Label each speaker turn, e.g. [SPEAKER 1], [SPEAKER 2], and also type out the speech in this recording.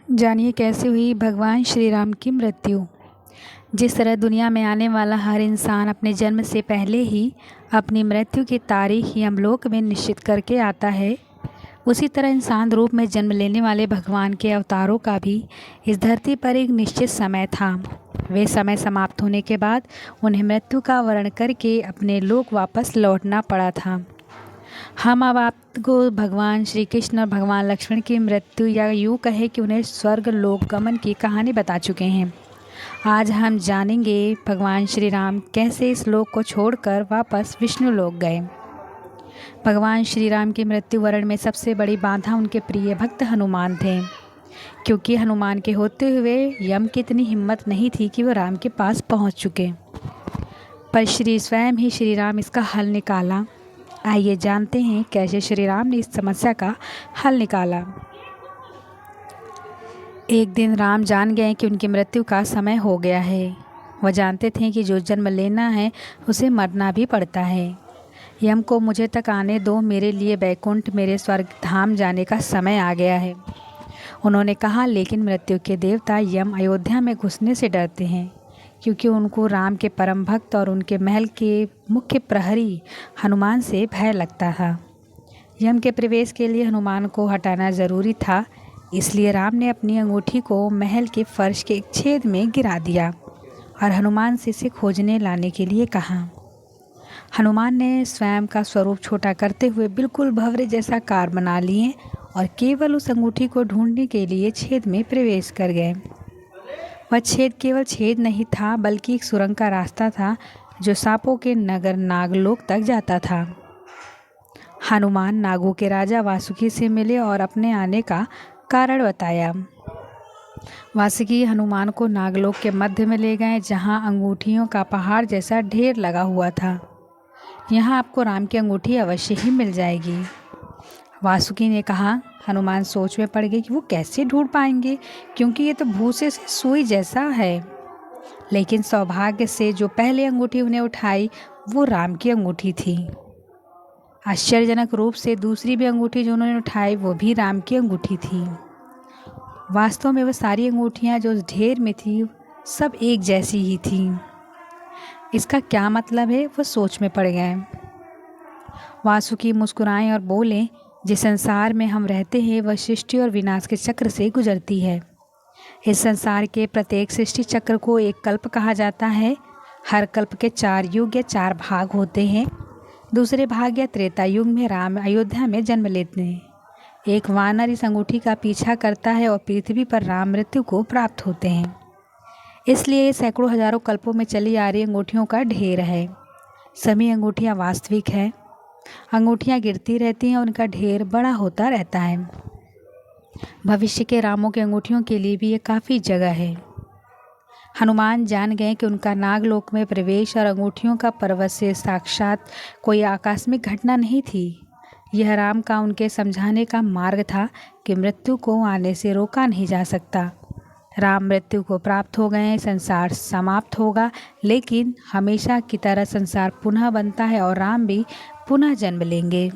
[SPEAKER 1] जानिए कैसे हुई भगवान श्री राम की मृत्यु। जिस तरह दुनिया में आने वाला हर इंसान अपने जन्म से पहले ही अपनी मृत्यु की तारीख यमलोक में निश्चित करके आता है, उसी तरह इंसान रूप में जन्म लेने वाले भगवान के अवतारों का भी इस धरती पर एक निश्चित समय था। वे समय समाप्त होने के बाद उन्हें मृत्यु का वर्ण करके अपने लोक वापस लौटना पड़ा था। हम अब आपको भगवान श्री कृष्ण और भगवान लक्ष्मण की मृत्यु या यूँ कहे कि उन्हें स्वर्ग लोक गमन की कहानी बता चुके हैं। आज हम जानेंगे भगवान श्री राम कैसे इस लोक को छोड़कर वापस विष्णु लोक गए। भगवान श्री राम की मृत्यु वर्ण में सबसे बड़ी बाधा उनके प्रिय भक्त हनुमान थे, क्योंकि हनुमान के होते हुए यम की इतनी हिम्मत नहीं थी कि वो राम के पास पहुंच चुके, पर स्वयं ही श्री राम इसका हल निकाला। आइए जानते हैं कैसे श्री राम ने इस समस्या का हल निकाला। एक दिन राम जान गए कि उनकी मृत्यु का समय हो गया है। वह जानते थे कि जो जन्म लेना है उसे मरना भी पड़ता है। यम को मुझे तक आने दो, मेरे लिए बैकुंठ मेरे स्वर्ग धाम जाने का समय आ गया है, उन्होंने कहा। लेकिन मृत्यु के देवता यम अयोध्या में घुसने से डरते हैं, क्योंकि उनको राम के परम भक्त और उनके महल के मुख्य प्रहरी हनुमान से भय लगता था। यम के प्रवेश के लिए हनुमान को हटाना ज़रूरी था, इसलिए राम ने अपनी अंगूठी को महल के फर्श के एक छेद में गिरा दिया और हनुमान से इसे खोजने लाने के लिए कहा। हनुमान ने स्वयं का स्वरूप छोटा करते हुए बिल्कुल भंवरे जैसा कार बना लिए और केवल उस अंगूठी को ढूंढने के लिए छेद में प्रवेश कर गए। वह छेद केवल छेद नहीं था, बल्कि एक सुरंग का रास्ता था जो सांपों के नगर नागलोक तक जाता था। हनुमान नागों के राजा वासुकी से मिले और अपने आने का कारण बताया। वासुकी हनुमान को नागलोक के मध्य में ले गए, जहां अंगूठियों का पहाड़ जैसा ढेर लगा हुआ था। यहाँ आपको राम की अंगूठी अवश्य ही मिल जाएगी, वासुकी ने कहा। हनुमान सोच में पड़ गए कि वो कैसे ढूंढ पाएंगे, क्योंकि ये तो भूसे से सुई जैसा है। लेकिन सौभाग्य से जो पहले अंगूठी उन्हें उठाई वो राम की अंगूठी थी। आश्चर्यजनक रूप से दूसरी भी अंगूठी जो उन्होंने उठाई वो भी राम की अंगूठी थी। वास्तव में वो सारी अंगूठियाँ जो उस ढेर में थी सब एक जैसी ही थी। इसका क्या मतलब है, वो सोच में पड़ गए। वासुकी मुस्कुराए और बोले, जिस संसार में हम रहते हैं वह सृष्टि और विनाश के चक्र से गुजरती है। इस संसार के प्रत्येक सृष्टि चक्र को एक कल्प कहा जाता है। हर कल्प के 4 युग या 4 भाग होते हैं। दूसरे भाग या त्रेता युग में राम अयोध्या में जन्म लेते हैं। एक वानर इस अंगूठी का पीछा करता है और पृथ्वी पर राम मृत्यु को प्राप्त होते हैं। इसलिए ये सैकड़ों हजारों कल्पों में चली आ रही अंगूठियों का ढेर है। सभी अंगूठियाँ वास्तविक हैं। अंगूठियाँ गिरती रहती हैं और उनका ढेर बड़ा होता रहता है। भविष्य के रामों की अंगूठियों के लिए भी ये काफ़ी जगह है। हनुमान जान गए कि उनका नागलोक में प्रवेश और अंगूठियों का पर्वत से साक्षात कोई आकस्मिक घटना नहीं थी। यह राम का उनके समझाने का मार्ग था कि मृत्यु को आने से रोका नहीं जा सकता। राम मृत्यु को प्राप्त हो गए, संसार समाप्त होगा, लेकिन हमेशा की तरह संसार पुनः बनता है और राम भी पुनः जन्म लेंगे।